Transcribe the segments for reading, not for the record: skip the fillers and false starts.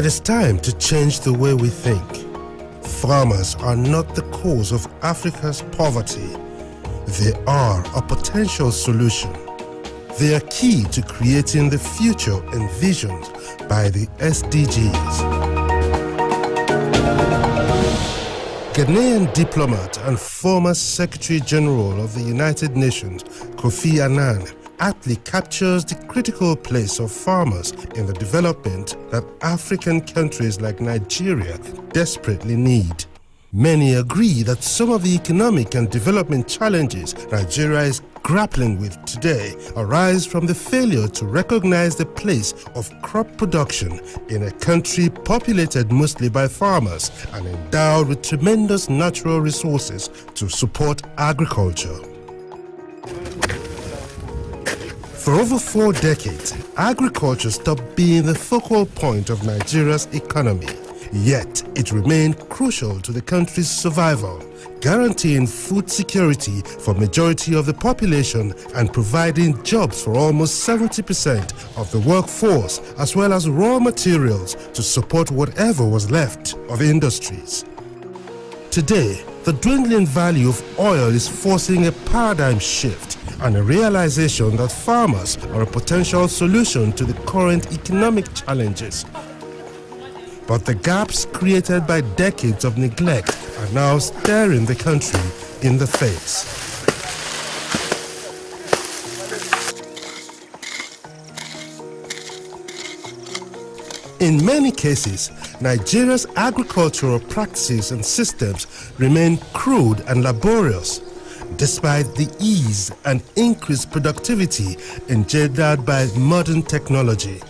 It is time to change the way we think. Farmers are not the cause of Africa's poverty. They are a potential solution. They are key to creating the future envisioned by the SDGs. Ghanaian diplomat and former Secretary General of the United Nations, Kofi Annan, aptly captures the critical place of farmers in the development that African countries like Nigeria desperately need. Many agree that some of the economic and development challenges Nigeria is grappling with today arise from the failure to recognize the place of crop production in a country populated mostly by farmers and endowed with tremendous natural resources to support agriculture. For over 4 decades, agriculture stopped being the focal point of Nigeria's economy. Yet, it remained crucial to the country's survival, guaranteeing food security for majority of the population and providing jobs for almost 70% of the workforce, as well as raw materials to support whatever was left of industries. Today, the dwindling value of oil is forcing a paradigm shift and a realization that farmers are a potential solution to the current economic challenges. But the gaps created by decades of neglect are now staring the country in the face. In many cases, Nigeria's agricultural practices and systems remain crude and laborious, despite the ease and increased productivity engendered by modern technology.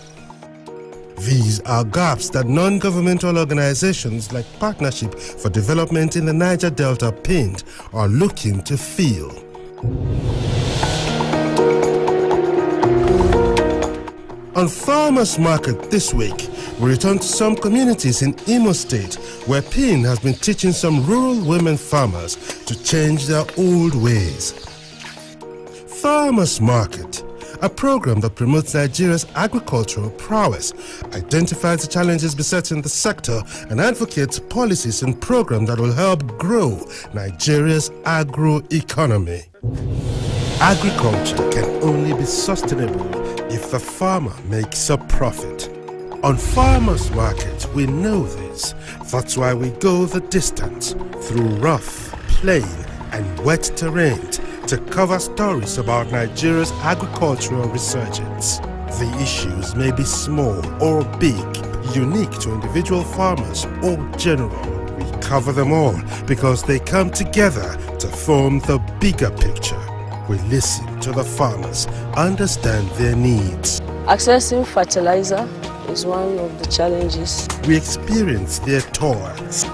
These are gaps that non-governmental organizations like Partnership for Development in the Niger Delta (PIND) are looking to fill. On Farmers Market this week, we return to some communities in Imo State where PIN has been teaching some rural women farmers to change their old ways. Farmers Market, a program that promotes Nigeria's agricultural prowess, identifies the challenges besetting the sector and advocates policies and programs that will help grow Nigeria's agro-economy. Agriculture can only be sustainable if the farmer makes a profit. On Farmers Market, we know this. That's why we go the distance through rough, plain, and wet terrain to cover stories about Nigeria's agricultural resurgence. The issues may be small or big, unique to individual farmers or general. We cover them all because they come together to form the bigger picture. We listen to the farmers, understand their needs. Accessing fertilizer is one of the challenges. We experience their toils,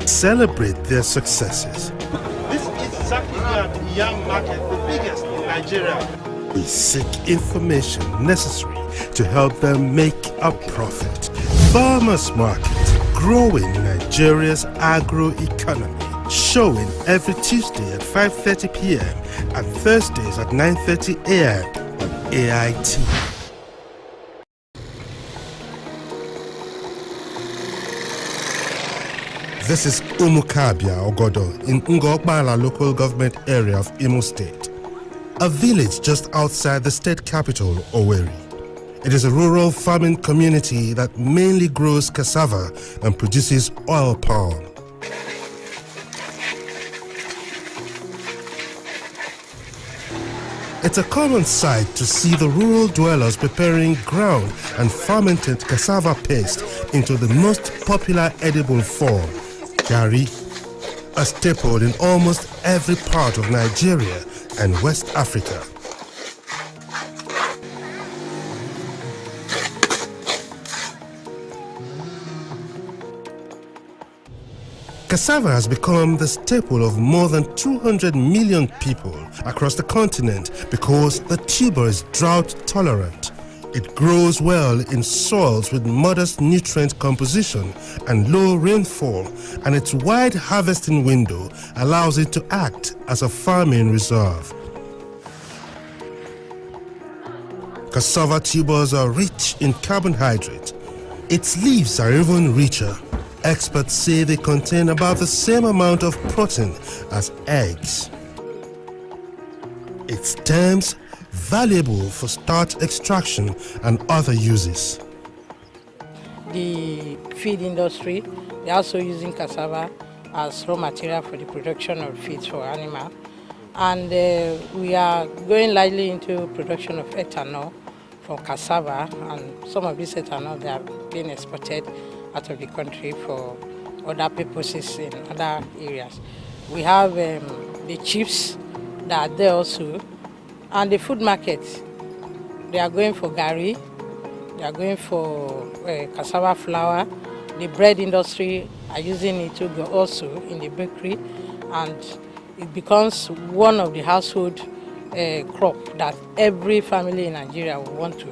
celebrate their successes. This is exactly the young market, the biggest in Nigeria. We seek information necessary to help them make a profit. Farmers Market, growing Nigeria's agro-economy. Showing every Tuesday at 5:30 p.m. and Thursdays at 9:30 a.m. on AIT. This is Umukabia, Ogodo, in Ngokbala local government area of Imo State, a village just outside the state capital, Owerri. It is a rural farming community that mainly grows cassava and produces oil palm. It's a common sight to see the rural dwellers preparing ground and fermented cassava paste into the most popular edible form, gari, a staple in almost every part of Nigeria and West Africa. Cassava has become the staple of more than 200 million people across the continent because the tuber is drought tolerant. It grows well in soils with modest nutrient composition and low rainfall, and its wide harvesting window allows it to act as a farming reserve. Cassava tubers are rich in carbohydrate, Its leaves are even richer. Experts say they contain about the same amount of protein as eggs. Its stems valuable for starch extraction and other uses. The feed industry, they're also using cassava as raw material for the production of feeds for animals. And we are going lightly into production of ethanol from cassava, and some of this ethanol, they are being exported out of the country for other purposes in other areas. We have the chips that are there also, and the food market, they are going for gari, they are going for cassava flour. The bread industry are using it to go also in the bakery, and it becomes one of the household crop that every family in Nigeria will want to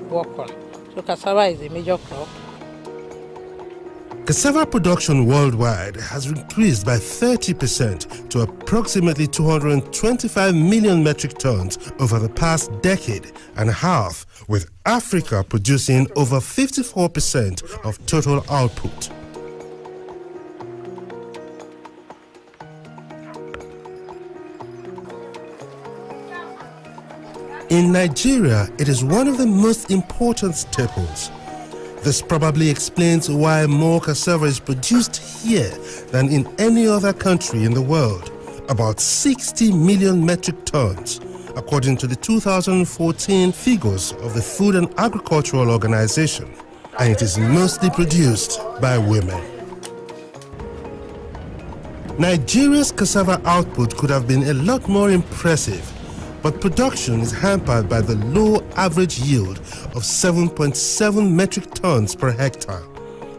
work on. So cassava is a major crop. Cassava production worldwide has increased by 30% to approximately 225 million metric tons over the past decade and a half, with Africa producing over 54% of total output. In Nigeria, it is one of the most important staples. This probably explains why more cassava is produced here than in any other country in the world, about 60 million metric tons, according to the 2014 figures of the Food and Agricultural Organization, and it is mostly produced by women. Nigeria's cassava output could have been a lot more impressive, but production is hampered by the low average yield of 7.7 metric tons per hectare,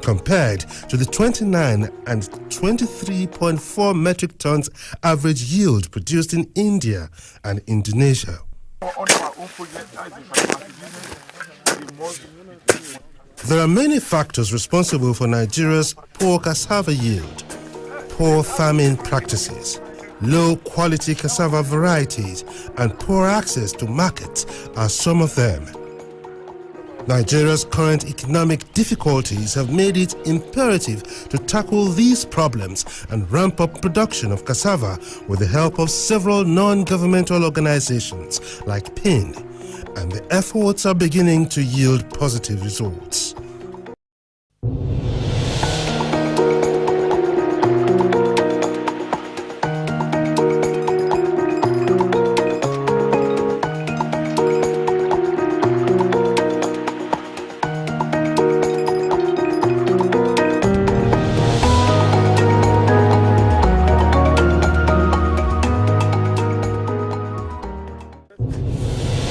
compared to the 29 and 23.4 metric tons average yield produced in India and Indonesia. There are many factors responsible for Nigeria's poor cassava yield. Poor farming practices, low quality cassava varieties, and poor access to markets are some of them. Nigeria's current economic difficulties have made it imperative to tackle these problems and ramp up production of cassava with the help of several non-governmental organizations like PIN, and the efforts are beginning to yield positive results.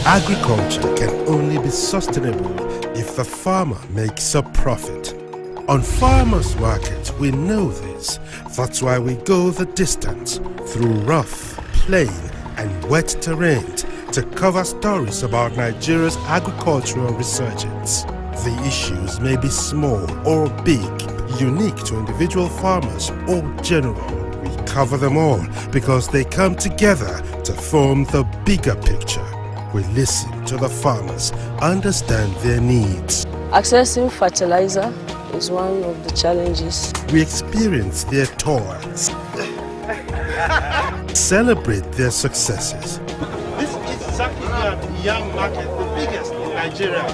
Agriculture can only be sustainable if the farmer makes a profit. On farmers' market, we know this. That's why we go the distance through rough, plain, and wet terrain to cover stories about Nigeria's agricultural resurgence. The issues may be small or big, unique to individual farmers or general. We cover them all because they come together to form the bigger picture. We listen to the farmers, understand their needs. Accessing fertilizer is one of the challenges. We experience their toils, celebrate their successes. This is Zakia's young market, the biggest in Nigeria.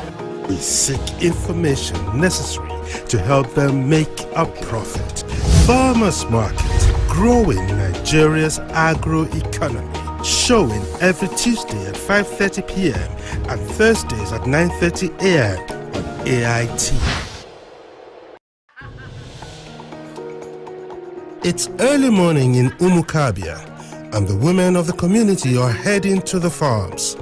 We seek information necessary to help them make a profit. Farmers Market, growing Nigeria's agro-economy. Showing every Tuesday at 5:30 p.m. and Thursdays at 9:30 a.m. on AIT. It's early morning in Umukabia, and the women of the community are heading to the farms.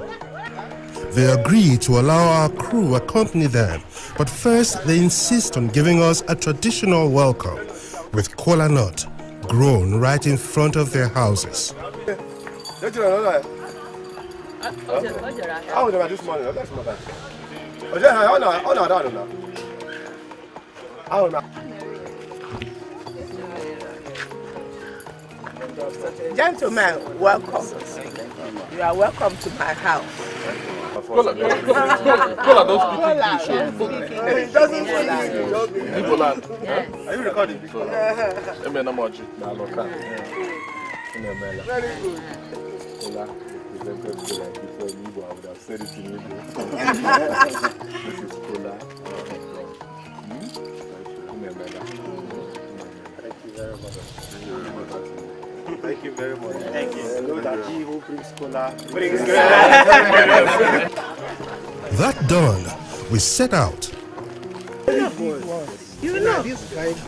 They agree to allow our crew accompany them, but first they insist on giving us a traditional welcome with kola nut grown right in front of their houses. Gentlemen, welcome. You are welcome to my house. Cola don't speak English. It doesn't speak Nicola. Are you recording? Very good. Cola represented Cola before Igbo. I would have said it in Igbo. This is Cola. Thank you very much. Thank you. Hello, that G who brings cola. That done, we set out.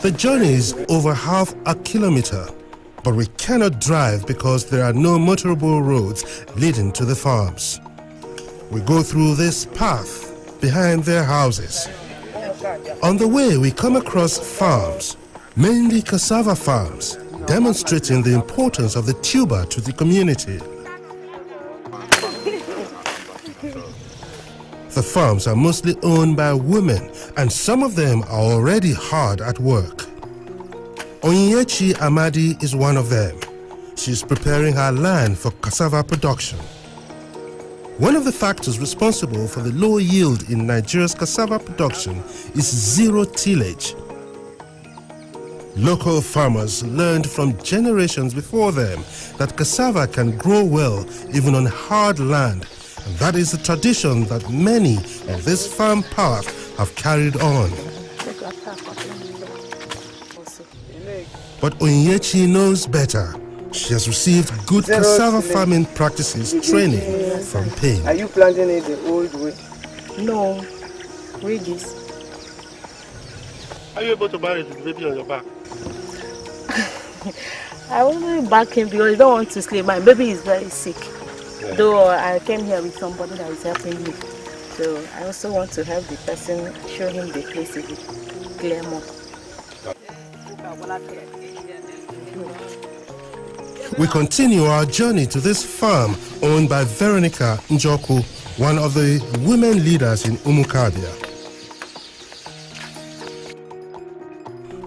The journey is over half a kilometer, but we cannot drive because there are no motorable roads leading to the farms. We go through this path behind their houses. On the way, we come across farms, mainly cassava farms, demonstrating the importance of the tuber to the community. The farms are mostly owned by women, and some of them are already hard at work. Onyechi Amadi is one of them. She is preparing her land for cassava production. One of the factors responsible for the low yield in Nigeria's cassava production is zero tillage. Local farmers learned from generations before them that cassava can grow well even on hard land, and that is a tradition that many on this farm path have carried on. But Onyechi knows better. She has received good cassava farming practices training from Pain. Are you planting it the old way? No, ridges. Are you able to manage the baby on your back? I only back him because I don't want to sleep. My baby is very sick. Yeah. Though I came here with somebody that is helping me. So I also want to help the person, show him the place if it clear more. We continue our journey to this farm owned by Veronica Njoku, one of the women leaders in Umukabia.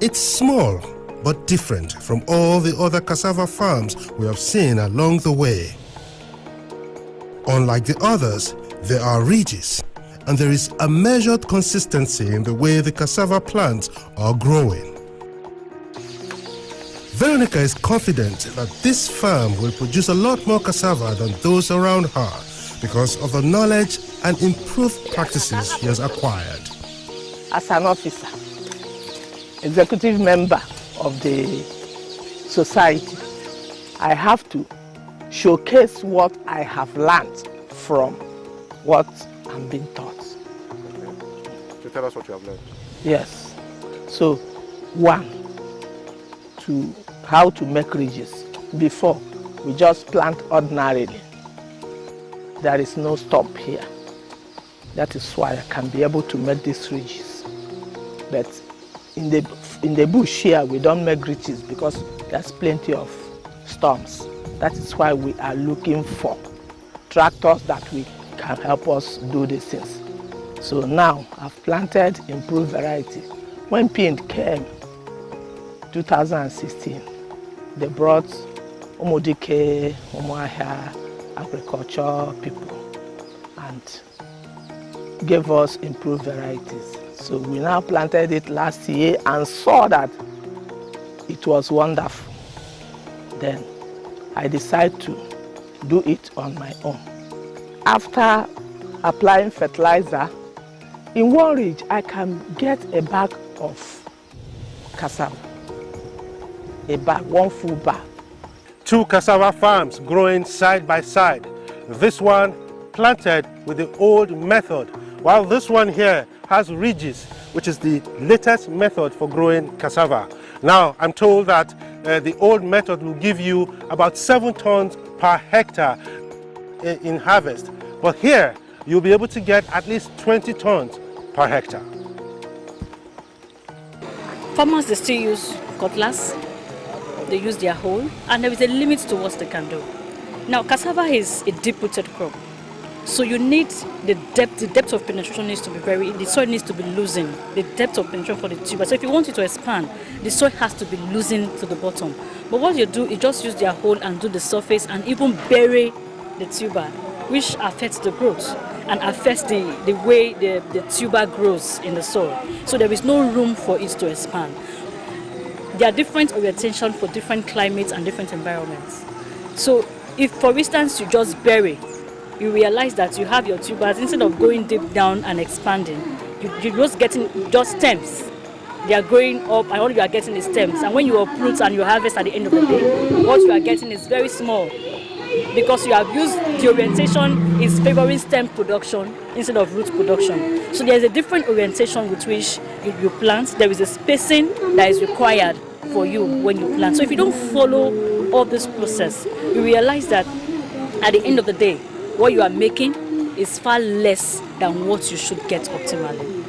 It's small but different from all the other cassava farms we have seen along the way. Unlike the others, there are ridges, and there is a measured consistency in the way the cassava plants are growing. Veronica is confident that this farm will produce a lot more cassava than those around her because of the knowledge and improved practices she has acquired. As an officer, executive member of the society, I have to showcase what I have learned from what I'm being taught. So tell us what you have learned. Yes. So, one, how to make ridges. Before, we just plant ordinarily. There is no stump here. That is why I can be able to make these ridges. But in the bush here, we don't make ridges because there's plenty of stumps. That is why we are looking for tractors that can help us do these things. So now I've planted improved variety. When paint came, 2016, they brought Umudike, Umuahia, agriculture people and gave us improved varieties. So we now planted it last year and saw that it was wonderful. Then I decided to do it on my own. After applying fertilizer, in one ridge I can get a bag of cassava. A bag, one full bag. Two cassava farms growing side by side. This one planted with the old method, while this one here has ridges, which is the latest method for growing cassava. Now, I'm told that the old method will give you about 7 tons per hectare in harvest. But here, you'll be able to get at least 20 tons per hectare. Farmers, they still use cutlass, they use their hoe, and there is a limit to what they can do. Now, cassava is a deep-rooted crop. So you need the depth of penetration needs to be the soil needs to be loosened, the depth of penetration for the tuber. So if you want it to expand, the soil has to be loosened to the bottom. But what you do is just use their hole and do the surface and even bury the tuber. which affects the growth and affects the way the tuber grows in the soil. So there is no room for it to expand. There are different orientation for different climates and different environments. So if, for instance, you just bury, you realize that you have your tubers, instead of going deep down and expanding, you're just getting just stems. They are growing up, and all you are getting is stems. And when you uproot and you harvest at the end of the day, what you are getting is very small, because you have used the orientation is favoring stem production instead of root production. So there is a different orientation with which you plant. There is a spacing that is required for you when you plant. So if you don't follow all this process, you realize that at the end of the day, what you are making is far less than what you should get optimally.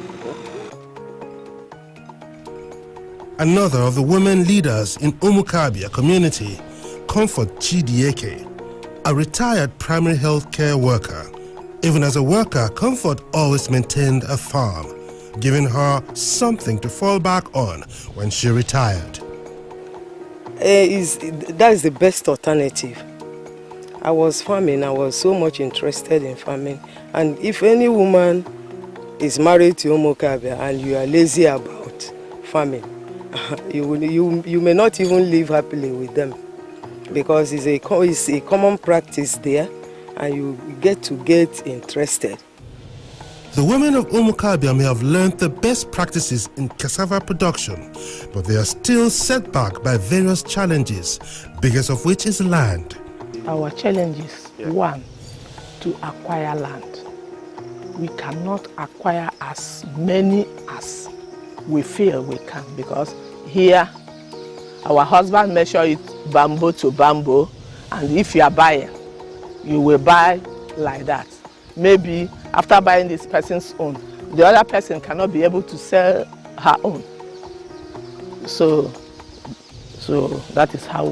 Another of the women leaders in Umukabia community, Comfort Chidieke, a retired primary health care worker. Even as a worker, Comfort always maintained a farm, giving her something to fall back on when she retired. That is the best alternative. I was farming, I was so much interested in farming. And if any woman is married to Umukabia and you are lazy about farming, you may not even live happily with them, because it's a common practice there, and you get interested. The women of Umukabia may have learned the best practices in cassava production, but they are still set back by various challenges, biggest of which is land. Our challenges, one, to acquire land. We cannot acquire as many as we feel we can, because here our husband measure it bamboo to bamboo, and if you are buying, you will buy like that. Maybe after buying this person's own, the other person cannot be able to sell her own. So that is how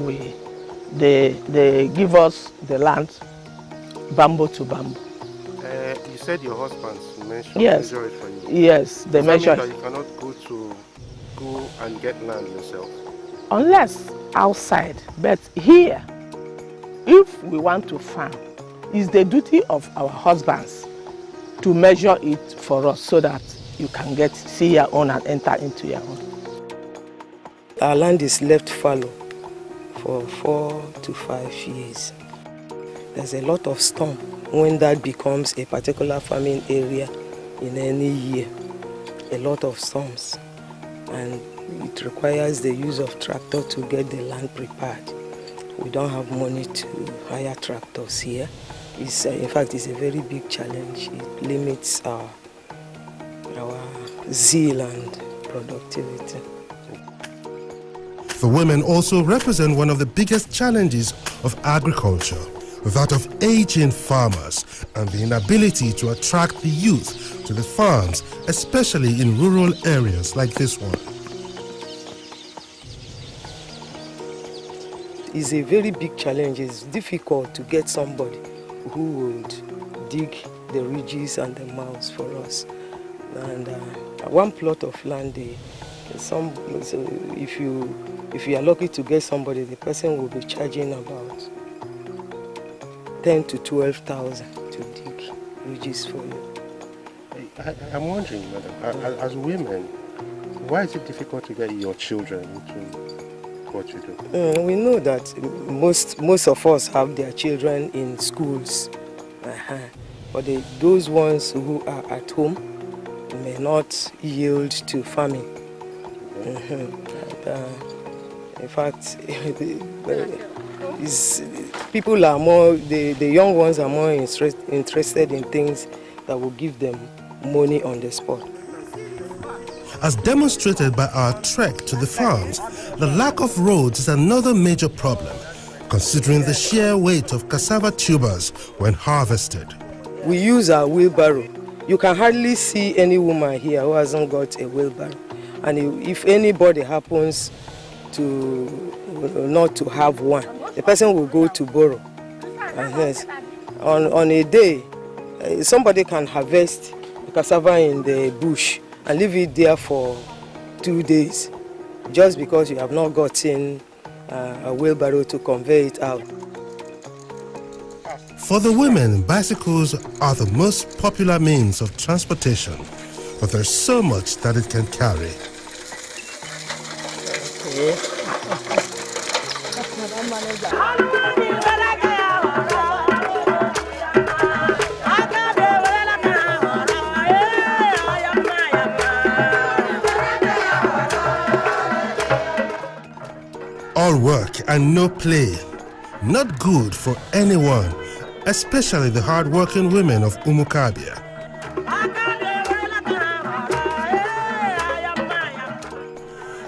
they give us the land bamboo to bamboo. You said your husband mentioned measure it for you. Yes, they measure. That you cannot go and get land yourself. Unless outside, but here, if we want to farm, it's the duty of our husbands to measure it for us so that you can see your own and enter into your own. Our land is left fallow for 4 to 5 years. There's a lot of storm when that becomes a particular farming area in any year. A lot of storms, and it requires the use of tractor to get the land prepared. We don't have money to hire tractors here. In fact, it's a very big challenge. It limits our zeal and productivity. The women also represent one of the biggest challenges of agriculture, that of aging farmers and the inability to attract the youth to the farms, especially in rural areas like this one. It's a very big challenge. It's difficult to get somebody who would dig the ridges and the mouths for us. And one plot of land, if you are lucky to get somebody, the person will be charging about 10 to 12,000 to dig ridges for you. I'm wondering, madam, as women, why is it difficult to get your children into what you do? We know that most of us have their children in schools, but those ones who are at home may not yield to farming. In fact, people are more, the young ones are more interested in things that will give them money on the spot. As demonstrated by our trek to the farms, the lack of roads is another major problem, considering the sheer weight of cassava tubers when harvested. We use our wheelbarrow. You can hardly see any woman here who hasn't got a wheelbarrow. And if anybody happens to not to have one, the person will go to borrow. And yes, on a day, somebody can harvest cassava in the bush and leave it there for 2 days, just because you have not gotten a wheelbarrow to convey it out. For the women, bicycles are the most popular means of transportation, but there's so much that it can carry. All work and no play. Not good for anyone, especially the hard-working women of Umukabia.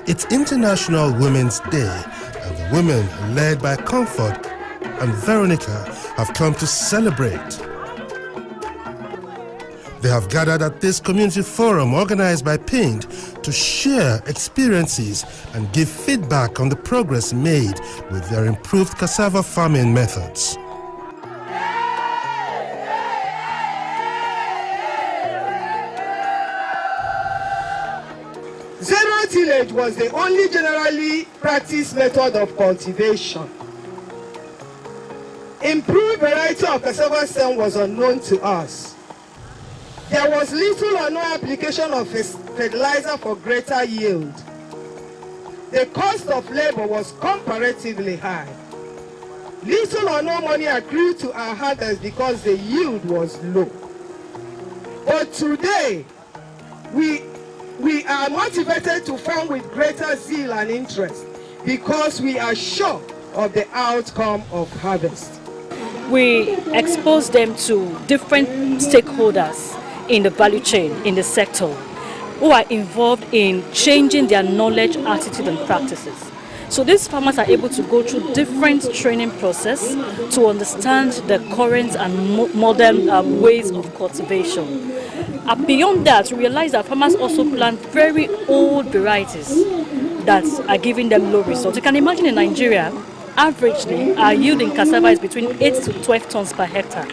It's International Women's Day, and the women led by Comfort and Veronica have come to celebrate. They have gathered at this community forum organized by PIND to share experiences and give feedback on the progress made with their improved cassava farming methods. Zero tillage was the only generally practiced method of cultivation. Improved variety of cassava stem was unknown to us. There was little or no application of fertilizer for greater yield. The cost of labor was comparatively high. Little or no money accrued to our harvest because the yield was low. But today, we are motivated to farm with greater zeal and interest because we are sure of the outcome of harvest. We expose them to different stakeholders in the value chain, in the sector, who are involved in changing their knowledge, attitude and practices. So these farmers are able to go through different training process to understand the current and modern ways of cultivation. Beyond that, we realize that farmers also plant very old varieties that are giving them low results. You can imagine in Nigeria, averagely, our yield in cassava is between 8 to 12 tons per hectare.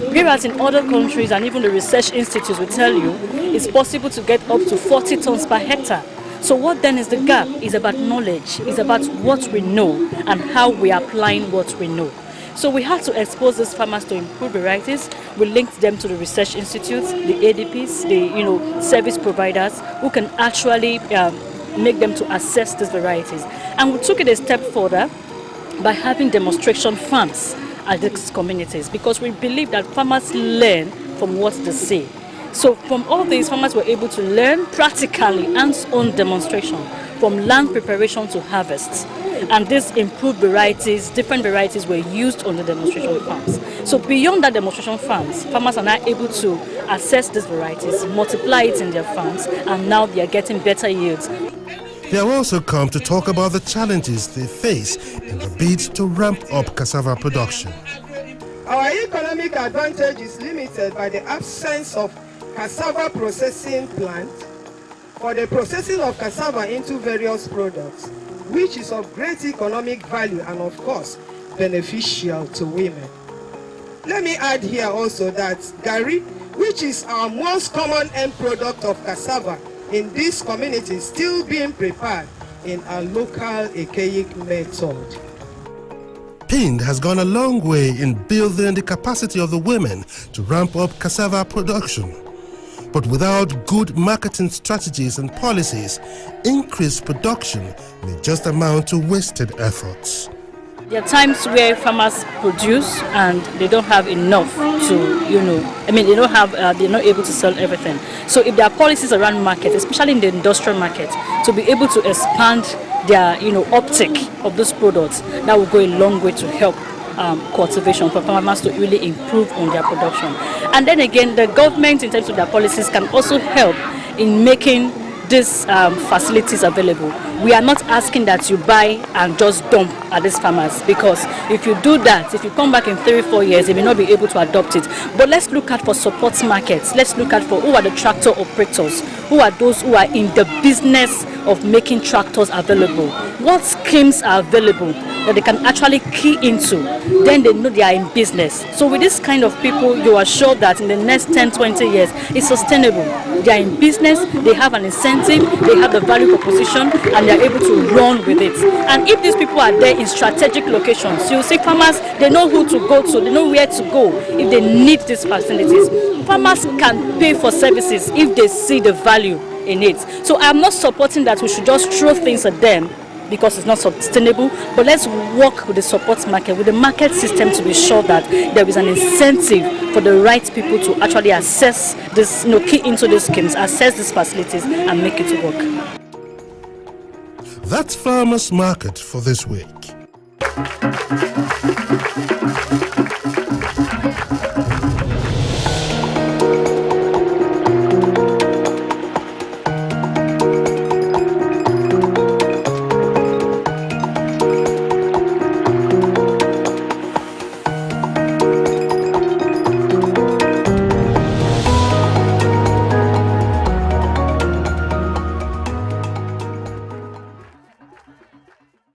Whereas in other countries, and even the research institutes will tell you, it's possible to get up to 40 tons per hectare. So what then is the gap? It's about knowledge. It's about what we know and how we are applying what we know. So we had to expose these farmers to improved varieties. We linked them to the research institutes, the ADPs, the service providers who can actually make them to assess these varieties. And we took it a step further by having demonstration farms at these communities, because we believe that farmers learn from what they see. So from all these, farmers were able to learn practically hands-on demonstration from land preparation to harvest. And these improved varieties, different varieties were used on the demonstration farms. So beyond that demonstration farms, farmers are now able to assess these varieties, multiply it in their farms, and now they are getting better yields. They have also come to talk about the challenges they face in the bid to ramp up cassava production. Our economic advantage is limited by the absence of cassava processing plant for the processing of cassava into various products, which is of great economic value and of course beneficial to women. Let me add here also that gari, which is our most common end product of cassava in this community, is still being prepared in a local archaic method. PIND has gone a long way in building the capacity of the women to ramp up cassava production. But without good marketing strategies and policies, increased production may just amount to wasted efforts. There are times where farmers produce and they don't have enough to, they're not able to sell everything. So if there are policies around market, especially in the industrial market, to be able to expand their, uptake of those products, that will go a long way to help cultivation for farmers to really improve on their production. And then again, the government, in terms of their policies, can also help in making these facilities available. We are not asking that you buy and just dump at these farmers, because if you do that, if you come back in 3-4 years, they may not be able to adopt it. But let's look at for support markets. Let's look at for who are the tractor operators, who are those who are in the business of making tractors available. What schemes are available that they can actually key into, then they know they are in business. So with this kind of people, you are sure that in the next 10, 20 years, it's sustainable. They are in business, they have an incentive, they have the value proposition, and they are able to run with it. And if these people are there in strategic locations, you see farmers, they know who to go to, they know where to go if they need these facilities. Farmers can pay for services if they see the value in it. So I'm not supporting that we should just throw things at them because it's not sustainable, but let's work with the support market, with the market system, to be sure that there is an incentive for the right people to actually assess this, key into these schemes, assess these facilities, and make it work. That's Farmers Market for this week.